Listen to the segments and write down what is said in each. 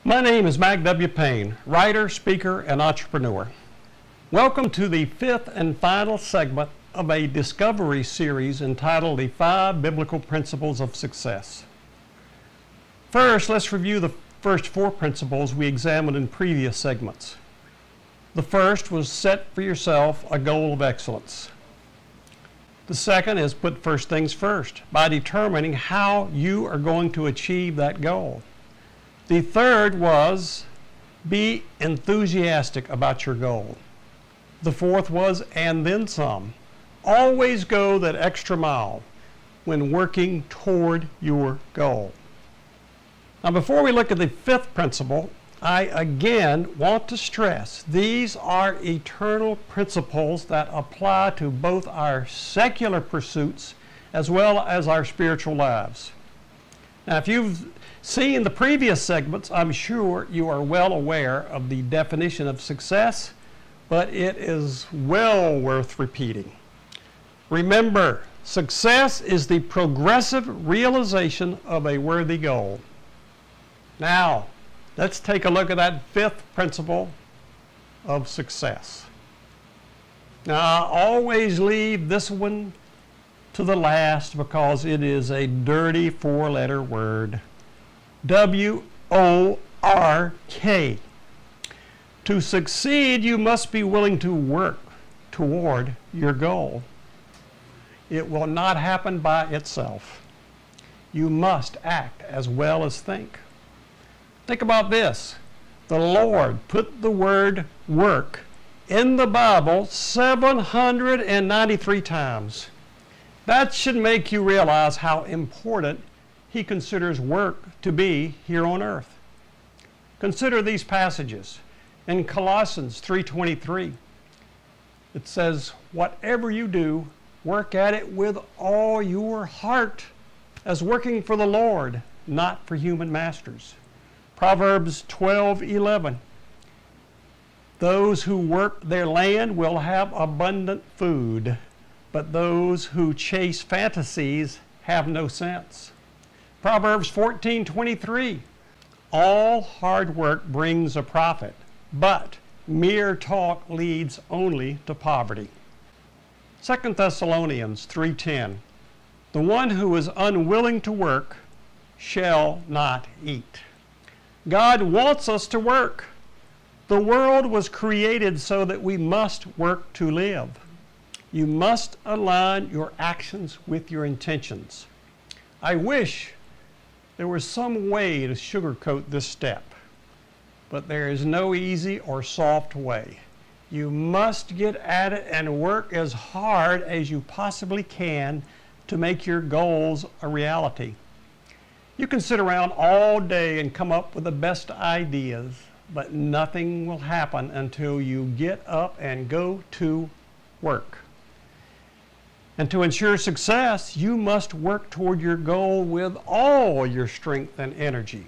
My name is Mac W. Payne, writer, speaker, and entrepreneur. Welcome to the fifth and final segment of a discovery series entitled The 5 Biblical Principles of Success. First, let's review the first 4 principles we examined in previous segments. The first was set for yourself a goal of excellence. The second is put first things first by determining how you are going to achieve that goal. The third was be enthusiastic about your goal. The fourth was and then some. Always go that extra mile when working toward your goal. Now, before we look at the fifth principle, I again want to stress these are eternal principles that apply to both our secular pursuits as well as our spiritual lives. Now, if you've seen the previous segments, I'm sure you are well aware of the definition of success, but it is well worth repeating. Remember, success is the progressive realization of a worthy goal. Now, let's take a look at that fifth principle of success. Now, I always leave this one to the last because it is a dirty 4-letter word. W-O-R-K. To succeed, you must be willing to work toward your goal. It will not happen by itself. You must act as well as think. Think about this. The Lord put the word work in the Bible 793 times. That should make you realize how important He considers work to be here on earth. Consider these passages. In Colossians 3:23, it says, "Whatever you do, work at it with all your heart, as working for the Lord, not for human masters." Proverbs 12:11, "Those who work their land will have abundant food, but those who chase fantasies have no sense." Proverbs 14:23, "All hard work brings a profit, but mere talk leads only to poverty." 2 Thessalonians 3:10, "The one who is unwilling to work shall not eat." God wants us to work. The world was created so that we must work to live. You must align your actions with your intentions. I wish there was some way to sugarcoat this step, but there is no easy or soft way. You must get at it and work as hard as you possibly can to make your goals a reality. You can sit around all day and come up with the best ideas, but nothing will happen until you get up and go to work. And to ensure success, you must work toward your goal with all your strength and energy.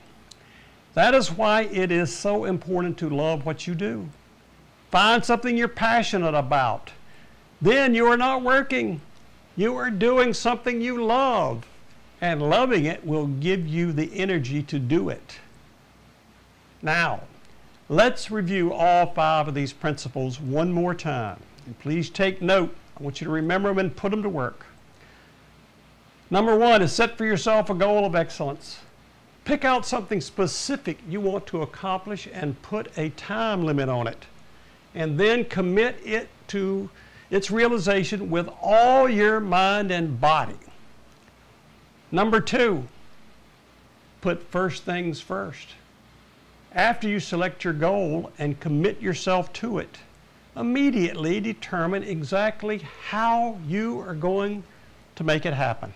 That is why it is so important to love what you do. Find something you're passionate about. Then you are not working. You are doing something you love, and loving it will give you the energy to do it. Now, let's review all 5 of these principles one more time. And please take note. I want you to remember them and put them to work. Number 1 is set for yourself a goal of excellence. Pick out something specific you want to accomplish and put a time limit on it. And then commit it to its realization with all your mind and body. Number 2, put first things first. After you select your goal and commit yourself to it, immediately determine exactly how you are going to make it happen.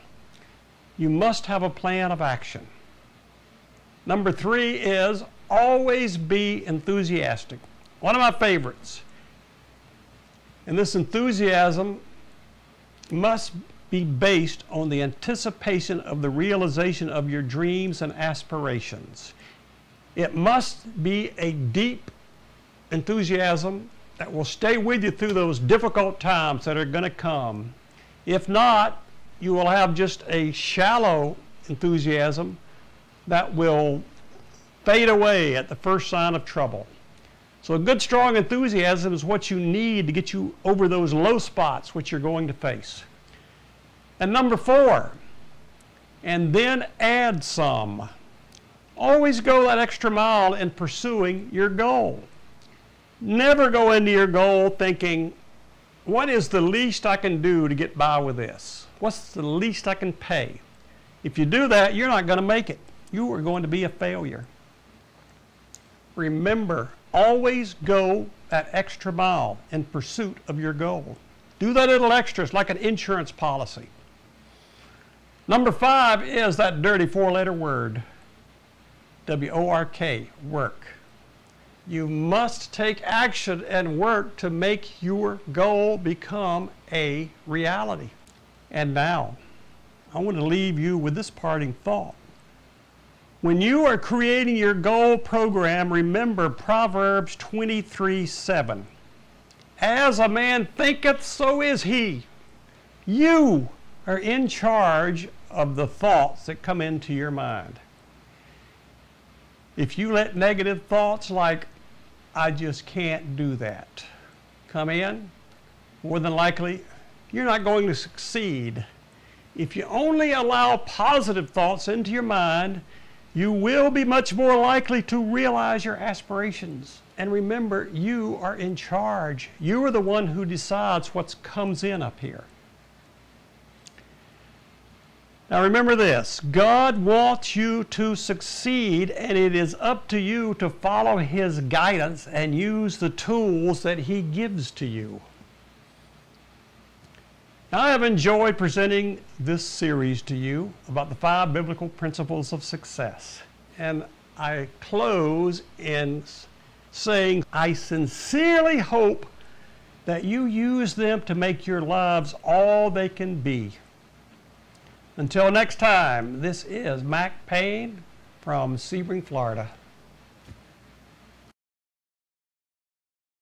You must have a plan of action. Number 3 is always be enthusiastic. One of my favorites. And this enthusiasm must be based on the anticipation of the realization of your dreams and aspirations. It must be a deep enthusiasm that will stay with you through those difficult times that are going to come. If not, you will have just a shallow enthusiasm that will fade away at the first sign of trouble. So a good, strong enthusiasm is what you need to get you over those low spots which you're going to face. And number 4, and then add some. Always go that extra mile in pursuing your goal. Never go into your goal thinking, what is the least I can do to get by with this? What's the least I can pay? If you do that, you're not going to make it. You are going to be a failure. Remember, always go that extra mile in pursuit of your goal. Do that little extra. It's like an insurance policy. Number 5 is that dirty 4-letter word, W-O-R-K, work. You must take action and work to make your goal become a reality. And now, I want to leave you with this parting thought. When you are creating your goal program, remember Proverbs 23:7. As a man thinketh, so is he. You are in charge of the thoughts that come into your mind. If you let negative thoughts like, I just can't do that, come in, more than likely, you're not going to succeed. If you only allow positive thoughts into your mind, you will be much more likely to realize your aspirations. And remember, you are in charge. You are the one who decides what comes in up here. Now remember this, God wants you to succeed, and it is up to you to follow His guidance and use the tools that He gives to you. Now, I have enjoyed presenting this series to you about the 5 biblical principles of success. And I close in saying, I sincerely hope that you use them to make your lives all they can be. Until next time, this is Mac Payne from Sebring, Florida.